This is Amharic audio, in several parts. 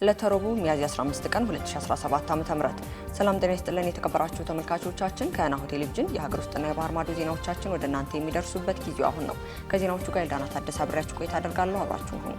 ለተረቡ ሚያዝያ 15 ቀን 2017 ዓ.ም ሰላም ጤና ይስጥልን የተከበራችሁ ተመልካቾቻችን ከናሁ ቴሌቪዥን የሀገር ውስጥና የባህር ማዶ ዜናዎቻችን ወደ እናንተ የሚደርሱበት ጊዜው አሁን ነው። ከዜናዎቹ ጋር ዳና ታደሰ አብሬያችሁ ቆይታ አደርጋለሁ። አብራችሁን ሁኑ።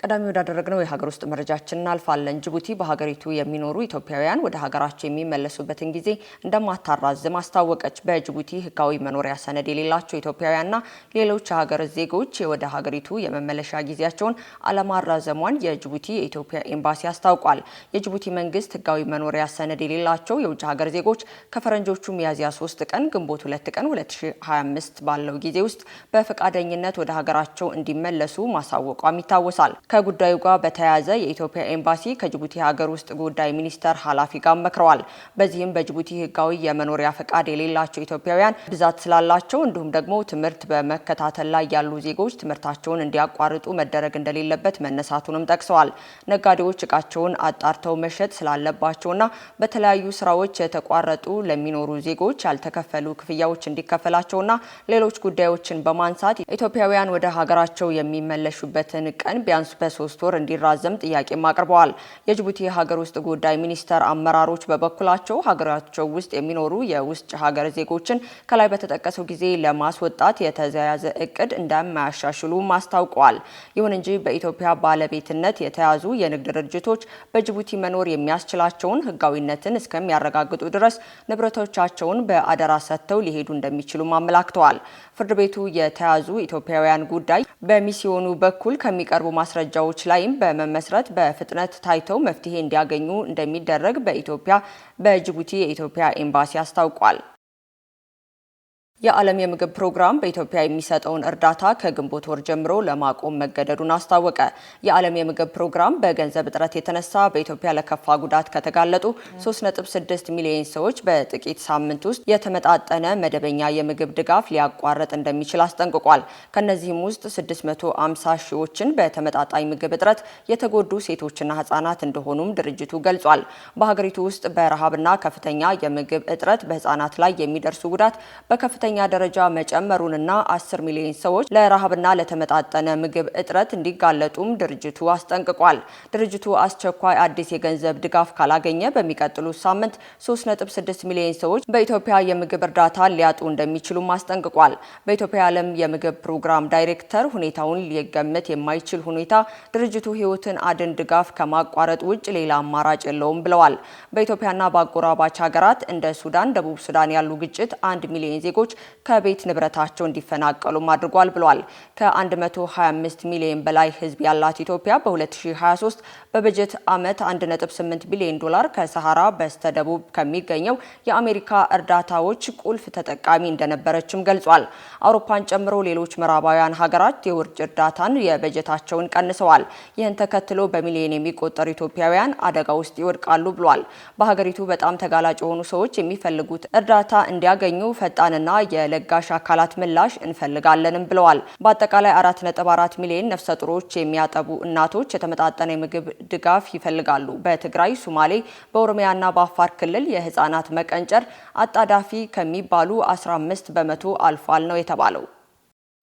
ቀዳሚ ወዳደረግነው የሀገር ውስጥ መረጃችን እናልፋለን። ጅቡቲ በሀገሪቱ የሚኖሩ ኢትዮጵያውያን ወደ ሀገራቸው የሚመለሱበትን ጊዜ እንደማታራዝም አስታወቀች። በጅቡቲ ሕጋዊ መኖሪያ ሰነድ የሌላቸው ኢትዮጵያውያንና ሌሎች የሀገር ዜጎች ወደ ሀገሪቱ የመመለሻ ጊዜያቸውን አለማራዘሟን የጅቡቲ የኢትዮጵያ ኤምባሲ አስታውቋል። የጅቡቲ መንግስት ሕጋዊ መኖሪያ ሰነድ የሌላቸው የውጭ ሀገር ዜጎች ከፈረንጆቹ ሚያዝያ 3 ቀን ግንቦት 2 ቀን 2025 ባለው ጊዜ ውስጥ በፈቃደኝነት ወደ ሀገራቸው እንዲመለሱ ማሳወቋም ይታወሳል። ከጉዳዩ ጋር በተያያዘ የኢትዮጵያ ኤምባሲ ከጅቡቲ ሀገር ውስጥ ጉዳይ ሚኒስቴር ኃላፊ ጋር መክረዋል። በዚህም በጅቡቲ ህጋዊ የመኖሪያ ፈቃድ የሌላቸው ኢትዮጵያውያን ብዛት ስላላቸው እንዲሁም ደግሞ ትምህርት በመከታተል ላይ ያሉ ዜጎች ትምህርታቸውን እንዲያቋርጡ መደረግ እንደሌለበት መነሳቱንም ጠቅሰዋል። ነጋዴዎች እቃቸውን አጣርተው መሸጥ ስላለባቸውና በተለያዩ ስራዎች የተቋረጡ ለሚኖሩ ዜጎች ያልተከፈሉ ክፍያዎች እንዲከፈላቸውና ሌሎች ጉዳዮችን በማንሳት ኢትዮጵያውያን ወደ ሀገራቸው የሚመለሱበትን ቀን ቢያንስ በ3 ወር እንዲራዘም ጥያቄም አቅርበዋል። የጅቡቲ ሀገር ውስጥ ጉዳይ ሚኒስቴር አመራሮች በበኩላቸው ሀገራቸው ውስጥ የሚኖሩ የውጭ ሀገር ዜጎችን ከላይ በተጠቀሰው ጊዜ ለማስወጣት የተያያዘ እቅድ እንደማያሻሽሉ አስታውቀዋል። ይሁን እንጂ በኢትዮጵያ ባለቤትነት የተያዙ የንግድ ድርጅቶች በጅቡቲ መኖር የሚያስችላቸውን ህጋዊነትን እስከሚያረጋግጡ ድረስ ንብረቶቻቸውን በአደራ ሰጥተው ሊሄዱ እንደሚችሉ አመላክተዋል። ፍርድ ቤቱ የተያዙ ኢትዮጵያውያን ጉዳይ በሚስዮኑ በኩል ከሚቀርቡ ማስረጃዎች ላይም በመመስረት በፍጥነት ታይተው መፍትሄ እንዲያገኙ እንደሚደረግ በጅቡቲ የኢትዮጵያ ኤምባሲ አስታውቋል። የዓለም የምግብ ፕሮግራም በኢትዮጵያ የሚሰጠውን እርዳታ ከግንቦት ወር ጀምሮ ለማቆም መገደዱን አስታወቀ። የዓለም የምግብ ፕሮግራም በገንዘብ እጥረት የተነሳ በኢትዮጵያ ለከፋ ጉዳት ከተጋለጡ 3.6 ሚሊዮን ሰዎች በጥቂት ሳምንት ውስጥ የተመጣጠነ መደበኛ የምግብ ድጋፍ ሊያቋርጥ እንደሚችል አስጠንቅቋል። ከነዚህም ውስጥ 650 ሺዎችን በተመጣጣኝ ምግብ እጥረት የተጎዱ ሴቶችና ህጻናት እንደሆኑም ድርጅቱ ገልጿል። በሀገሪቱ ውስጥ በረሃብና ከፍተኛ የምግብ እጥረት በህጻናት ላይ የሚደርሱ ጉዳት በከፍተኛ ደረጃ መጨመሩንና 10 ሚሊዮን ሰዎች ለረሃብና ለተመጣጠነ ምግብ እጥረት እንዲጋለጡም ድርጅቱ አስጠንቅቋል። ድርጅቱ አስቸኳይ አዲስ የገንዘብ ድጋፍ ካላገኘ በሚቀጥሉት ሳምንት 3.6 ሚሊዮን ሰዎች በኢትዮጵያ የምግብ እርዳታ ሊያጡ እንደሚችሉም አስጠንቅቋል። በኢትዮጵያ የዓለም የምግብ ፕሮግራም ዳይሬክተር ሁኔታውን ሊገመት የማይችል ሁኔታ ድርጅቱ ህይወትን አድን ድጋፍ ከማቋረጥ ውጭ ሌላ አማራጭ የለውም ብለዋል። በኢትዮጵያና በአጎራባች ሀገራት እንደ ሱዳን፣ ደቡብ ሱዳን ያሉ ግጭት 1 ሚሊዮን ዜጎች ከቤት ንብረታቸው እንዲፈናቀሉ አድርጓል ብሏል። ከ125 ሚሊዮን በላይ ህዝብ ያላት ኢትዮጵያ በ2023 በበጀት ዓመት 1.8 ቢሊዮን ዶላር ከሰሃራ በስተደቡብ ከሚገኘው የአሜሪካ እርዳታዎች ቁልፍ ተጠቃሚ እንደነበረችም ገልጿል። አውሮፓን ጨምሮ ሌሎች ምዕራባውያን ሀገራት የውርጭ እርዳታን የበጀታቸውን ቀንሰዋል። ይህን ተከትሎ በሚሊዮን የሚቆጠሩ ኢትዮጵያውያን አደጋ ውስጥ ይወድቃሉ ብሏል። በሀገሪቱ በጣም ተጋላጭ የሆኑ ሰዎች የሚፈልጉት እርዳታ እንዲያገኙ ፈጣንና የለጋሽ አካላት ምላሽ እንፈልጋለንም ብለዋል። በአጠቃላይ 4.4 ሚሊዮን ነፍሰ ጡሮች የሚያጠቡ እናቶች የተመጣጠነ የምግብ ድጋፍ ይፈልጋሉ። በትግራይ፣ ሶማሌ፣ በኦሮሚያና በአፋር ክልል የህፃናት መቀንጨር አጣዳፊ ከሚባሉ 15 በመቶ አልፏል ነው የተባለው።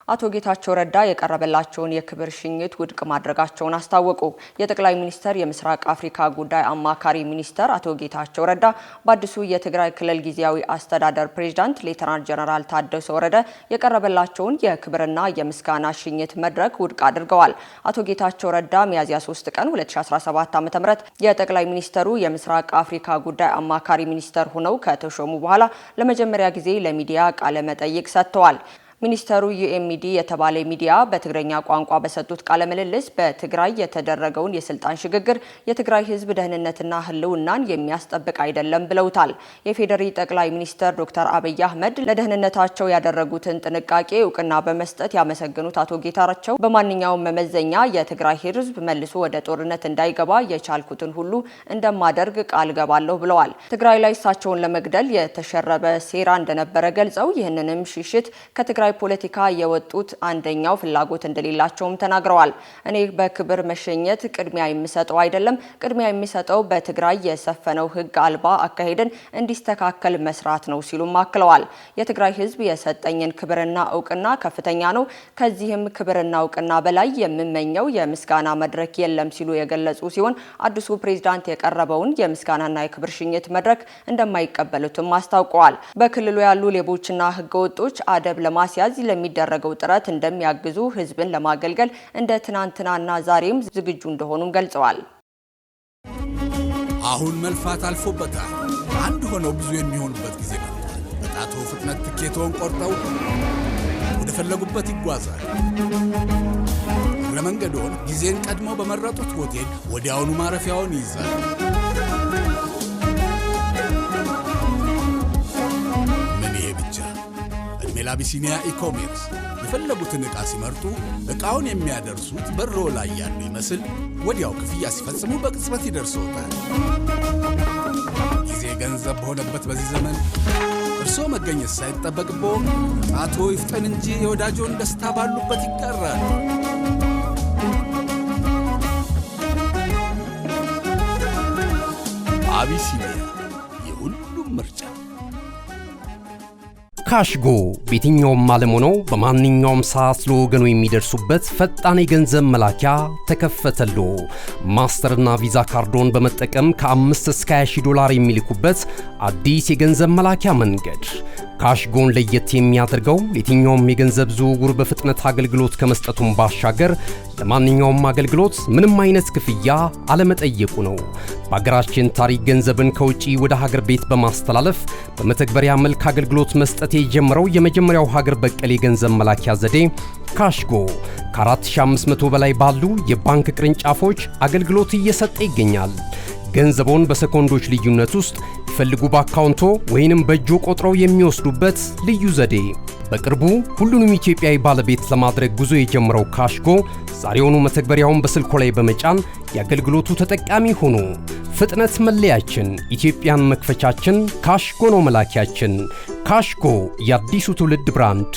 አቶ ጌታቸው ረዳ የቀረበላቸውን የክብር ሽኝት ውድቅ ማድረጋቸውን አስታወቁ። የጠቅላይ ሚኒስትር የምስራቅ አፍሪካ ጉዳይ አማካሪ ሚኒስትር አቶ ጌታቸው ረዳ በአዲሱ የትግራይ ክልል ጊዜያዊ አስተዳደር ፕሬዝዳንት ሌተናንት ጀነራል ታደሰ ወረደ የቀረበላቸውን የክብርና የምስጋና ሽኝት መድረክ ውድቅ አድርገዋል። አቶ ጌታቸው ረዳ ሚያዝያ 3 ቀን 2017 ዓ.ም የጠቅላይ ሚኒስትሩ የምስራቅ አፍሪካ ጉዳይ አማካሪ ሚኒስትር ሆነው ከተሾሙ በኋላ ለመጀመሪያ ጊዜ ለሚዲያ ቃለ መጠይቅ ሰጥተዋል። ሚኒስተሩ ዩኤምዲ የተባለ ሚዲያ በትግረኛ ቋንቋ በሰጡት ቃለ ምልልስ በትግራይ የተደረገውን የስልጣን ሽግግር የትግራይ ህዝብ ደህንነትና ህልውናን የሚያስጠብቅ አይደለም ብለውታል። የፌዴሪ ጠቅላይ ሚኒስትር ዶክተር አብይ አህመድ ለደህንነታቸው ያደረጉትን ጥንቃቄ እውቅና በመስጠት ያመሰገኑት አቶ ጌታቸው በማንኛውም መመዘኛ የትግራይ ህዝብ መልሶ ወደ ጦርነት እንዳይገባ የቻልኩትን ሁሉ እንደማደርግ ቃል ገባለሁ ብለዋል። ትግራይ ላይ እሳቸውን ለመግደል የተሸረበ ሴራ እንደነበረ ገልጸው ይህንንም ሽሽት ከትግራይ ከትግራይ ፖለቲካ የወጡት አንደኛው ፍላጎት እንደሌላቸውም ተናግረዋል። እኔ በክብር መሸኘት ቅድሚያ የሚሰጠው አይደለም፣ ቅድሚያ የሚሰጠው በትግራይ የሰፈነው ህግ አልባ አካሄድን እንዲስተካከል መስራት ነው ሲሉም አክለዋል። የትግራይ ህዝብ የሰጠኝን ክብርና እውቅና ከፍተኛ ነው። ከዚህም ክብርና እውቅና በላይ የምመኘው የምስጋና መድረክ የለም ሲሉ የገለጹ ሲሆን አዲሱ ፕሬዝዳንት የቀረበውን የምስጋናና የክብር ሽኝት መድረክ እንደማይቀበሉትም አስታውቀዋል። በክልሉ ያሉ ሌቦችና ህገወጦች አደብ ለማስያዝ ለሚደረገው ጥረት እንደሚያግዙ፣ ህዝብን ለማገልገል እንደ ትናንትናና ዛሬም ዝግጁ እንደሆኑም ገልጸዋል። አሁን መልፋት አልፎበታል። አንድ ሆነው ብዙ የሚሆኑበት ጊዜ መጥቷል። በጣቶ ፍጥነት ትኬቶን ቆርጠው ወደ ፈለጉበት ይጓዛል። ለመንገዶን ጊዜን ቀድመው በመረጡት ሆቴል ወዲያውኑ ማረፊያውን ይይዛል። ምን ይሄ ብቻ! እድሜ ለአቢሲኒያ ኢኮሜርስ የፈለጉትን ዕቃ ሲመርጡ ዕቃውን የሚያደርሱት በሮ ላይ ያሉ ይመስል ወዲያው ክፍያ ሲፈጽሙ በቅጽበት ይደርሶታል። ጊዜ ገንዘብ በሆነበት በዚህ ዘመን እርስዎ መገኘት ሳይጠበቅቦ ጣቶ ይፍጠን እንጂ የወዳጆን ደስታ ባሉበት ይቀራል። አቢሲኒያ የሁሉም ምርጫ። ካሽጎ በየትኛውም ዓለም ሆነው በማንኛውም ሰዓት ለወገኑ የሚደርሱበት ፈጣን የገንዘብ መላኪያ ተከፈተሎ። ማስተርና ቪዛ ካርዶን በመጠቀም ከ5 እስከ 20 ዶላር የሚልኩበት አዲስ የገንዘብ መላኪያ መንገድ። ካሽጎን ለየት የሚያደርገው የትኛውም የገንዘብ ዝውውር በፍጥነት አገልግሎት ከመስጠቱም ባሻገር ለማንኛውም አገልግሎት ምንም አይነት ክፍያ አለመጠየቁ ነው። በአገራችን ታሪክ ገንዘብን ከውጪ ወደ ሀገር ቤት በማስተላለፍ በመተግበሪያ መልክ አገልግሎት መስጠት የጀመረው የመጀመሪያው ሀገር በቀል የገንዘብ መላኪያ ዘዴ ካሽጎ ከ4500 በላይ ባሉ የባንክ ቅርንጫፎች አገልግሎት እየሰጠ ይገኛል። ገንዘቦን በሰኮንዶች ልዩነት ውስጥ ይፈልጉ በአካውንቶ ወይንም በእጆ ቆጥረው የሚወስዱበት ልዩ ዘዴ። በቅርቡ ሁሉንም ኢትዮጵያዊ ባለቤት ለማድረግ ጉዞ የጀመረው ካሽጎ ዛሬውኑ መተግበሪያውን በስልኮ ላይ በመጫን የአገልግሎቱ ተጠቃሚ ሆኑ። ፍጥነት መለያችን፣ ኢትዮጵያን መክፈቻችን፣ ካሽጎ ነው መላኪያችን። ካሽጎ የአዲሱ ትውልድ ብራንድ።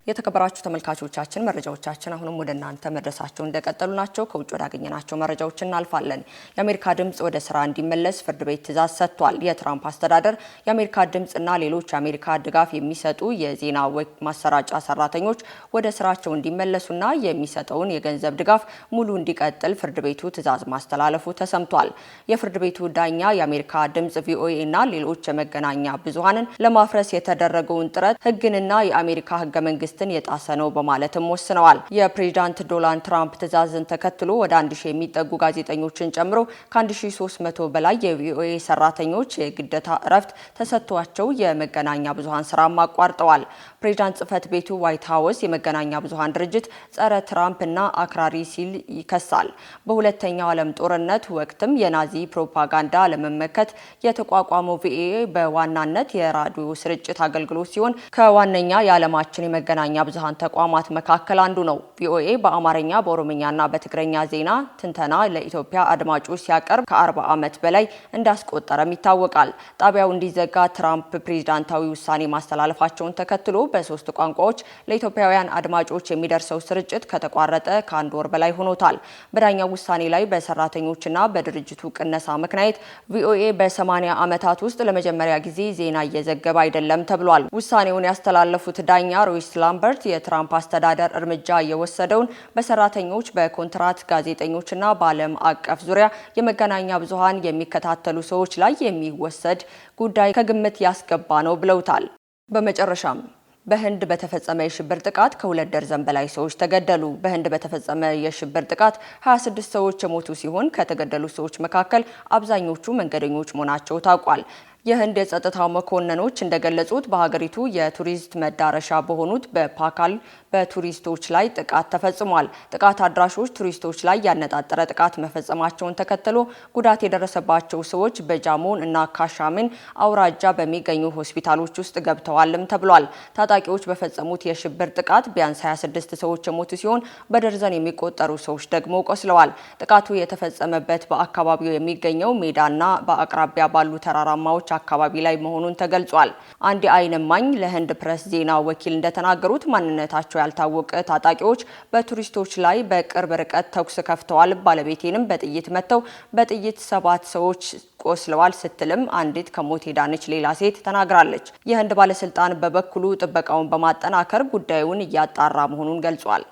የተከበራችሁ ተመልካቾቻችን መረጃዎቻችን አሁንም ወደ እናንተ መድረሳቸው እንደቀጠሉ ናቸው። ከውጭ ወዳገኘናቸው መረጃዎች እናልፋለን። የአሜሪካ ድምጽ ወደ ስራ እንዲመለስ ፍርድ ቤት ትዕዛዝ ሰጥቷል። የትራምፕ አስተዳደር የአሜሪካ ድምጽና ሌሎች የአሜሪካ ድጋፍ የሚሰጡ የዜና ማሰራጫ ሰራተኞች ወደ ስራቸው እንዲመለሱና የሚሰጠውን የገንዘብ ድጋፍ ሙሉ እንዲቀጥል ፍርድ ቤቱ ትዕዛዝ ማስተላለፉ ተሰምቷል። የፍርድ ቤቱ ዳኛ የአሜሪካ ድምጽ ቪኦኤ እና ሌሎች የመገናኛ ብዙሃንን ለማፍረስ የተደረገውን ጥረት ህግንና የአሜሪካ ህገ መንግስት የጣሰ ነው በማለትም ወስነዋል። የፕሬዝዳንት ዶናልድ ትራምፕ ትዕዛዝን ተከትሎ ወደ 1000 የሚጠጉ ጋዜጠኞችን ጨምሮ ከ1300 በላይ የቪኦኤ ሰራተኞች የግዴታ እረፍት ተሰጥቷቸው የመገናኛ ብዙሃን ስራ አቋርጠዋል። ፕሬዝዳንት ጽህፈት ቤቱ ዋይት ሃውስ የመገናኛ ብዙሃን ድርጅት ጸረ ትራምፕ እና አክራሪ ሲል ይከሳል። በሁለተኛው ዓለም ጦርነት ወቅትም የናዚ ፕሮፓጋንዳ ለመመከት የተቋቋመው ቪኦኤ በዋናነት የራዲዮ ስርጭት አገልግሎት ሲሆን ከዋነኛ የዓለማችን የመገናኛ ብዙሃን ተቋማት መካከል አንዱ ነው። ቪኦኤ በአማርኛ በኦሮምኛና በትግረኛ ዜና ትንተና ለኢትዮጵያ አድማጮች ሲያቀርብ ከ40 ዓመት በላይ እንዳስቆጠረም ይታወቃል። ጣቢያው እንዲዘጋ ትራምፕ ፕሬዝዳንታዊ ውሳኔ ማስተላለፋቸውን ተከትሎ በ3 ቋንቋዎች ለኢትዮጵያውያን አድማጮች የሚደርሰው ስርጭት ከተቋረጠ ከ1 ወር በላይ ሆኖታል። በዳኛው ውሳኔ ላይ በሰራተኞችና በድርጅቱ ቅነሳ ምክንያት ቪኦኤ በ80 ዓመታት ውስጥ ለመጀመሪያ ጊዜ ዜና እየዘገበ አይደለም ተብሏል። ውሳኔውን ያስተላለፉት ዳኛ ሮይስ ላምበርት የትራምፕ አስተዳደር እርምጃ የወሰደውን በሰራተኞች በኮንትራት ጋዜጠኞችና በዓለም አቀፍ ዙሪያ የመገናኛ ብዙሃን የሚከታተሉ ሰዎች ላይ የሚወሰድ ጉዳይ ከግምት ያስገባ ነው ብለውታል። በመጨረሻም በህንድ በተፈጸመ የሽብር ጥቃት ከ2 ደርዘን በላይ ሰዎች ተገደሉ። በህንድ በተፈጸመ የሽብር ጥቃት 26 ሰዎች የሞቱ ሲሆን ከተገደሉ ሰዎች መካከል አብዛኞቹ መንገደኞች መሆናቸው ታውቋል። የህንድ የጸጥታ መኮንኖች እንደገለጹት በሀገሪቱ የቱሪስት መዳረሻ በሆኑት በፓካል በቱሪስቶች ላይ ጥቃት ተፈጽሟል። ጥቃት አድራሾች ቱሪስቶች ላይ ያነጣጠረ ጥቃት መፈጸማቸውን ተከትሎ ጉዳት የደረሰባቸው ሰዎች በጃሞን እና ካሻሚን አውራጃ በሚገኙ ሆስፒታሎች ውስጥ ገብተዋልም ተብሏል። ታጣቂዎች በፈጸሙት የሽብር ጥቃት ቢያንስ 26 ሰዎች የሞቱ ሲሆን በደርዘን የሚቆጠሩ ሰዎች ደግሞ ቆስለዋል። ጥቃቱ የተፈጸመበት በአካባቢው የሚገኘው ሜዳና በአቅራቢያ ባሉ ተራራማዎች አካባቢ ላይ መሆኑን ተገልጿል። አንድ የዓይን እማኝ ለህንድ ፕሬስ ዜና ወኪል እንደተናገሩት ማንነታቸው ያልታወቀ ታጣቂዎች በቱሪስቶች ላይ በቅርብ ርቀት ተኩስ ከፍተዋል። ባለቤቴንም በጥይት መተው በጥይት 7 ሰዎች ቆስለዋል ስትልም አንዲት ከሞት የዳነች ሌላ ሴት ተናግራለች። የህንድ ባለስልጣን በበኩሉ ጥበቃውን በማጠናከር ጉዳዩን እያጣራ መሆኑን ገልጿል።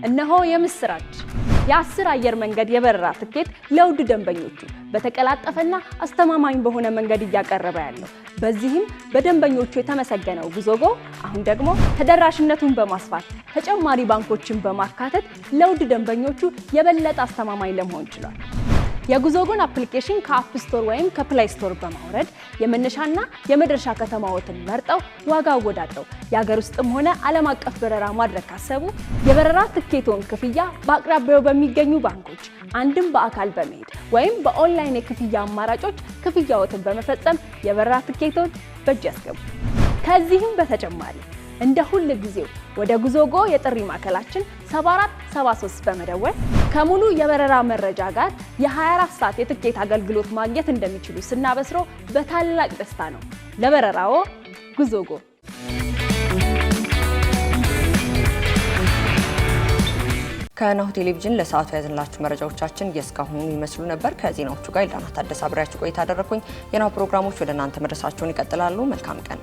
እነሆ የምስራች! የ10 አየር መንገድ የበረራ ትኬት ለውድ ደንበኞቹ በተቀላጠፈና አስተማማኝ በሆነ መንገድ እያቀረበ ያለው። በዚህም በደንበኞቹ የተመሰገነው ጉዞጎ አሁን ደግሞ ተደራሽነቱን በማስፋት ተጨማሪ ባንኮችን በማካተት ለውድ ደንበኞቹ የበለጠ አስተማማኝ ለመሆን ችሏል። የጉዞጎን አፕሊኬሽን ከአፕ ስቶር ወይም ከፕላይ ስቶር በማውረድ የመነሻና የመድረሻ ከተማዎትን መርጠው ዋጋ አወዳድረው የሀገር ውስጥም ሆነ ዓለም አቀፍ በረራ ማድረግ ካሰቡ የበረራ ትኬቶን ክፍያ በአቅራቢያው በሚገኙ ባንኮች አንድም በአካል በመሄድ ወይም በኦንላይን የክፍያ አማራጮች ክፍያዎትን በመፈጸም የበረራ ትኬቶን በእጅ ያስገቡ። ከዚህም በተጨማሪ እንደ ሁል ጊዜው ወደ ጉዞጎ የጥሪ ማዕከላችን 7473 በመደወል ከሙሉ የበረራ መረጃ ጋር የ24 ሰዓት የትኬት አገልግሎት ማግኘት እንደሚችሉ ስናበስሮ በታላቅ ደስታ ነው። ለበረራዎ ጉዞጎ። ከናሁ ቴሌቪዥን ለሰዓቱ ያዝንላችሁ መረጃዎቻችን እስካሁኑ ይመስሉ ነበር። ከዜናዎቹ ጋር ኢልዳና ታደሰ አብሬያችሁ ቆይታ አደረኩኝ። የናሁ ፕሮግራሞች ወደ እናንተ መድረሳቸውን ይቀጥላሉ። መልካም ቀን።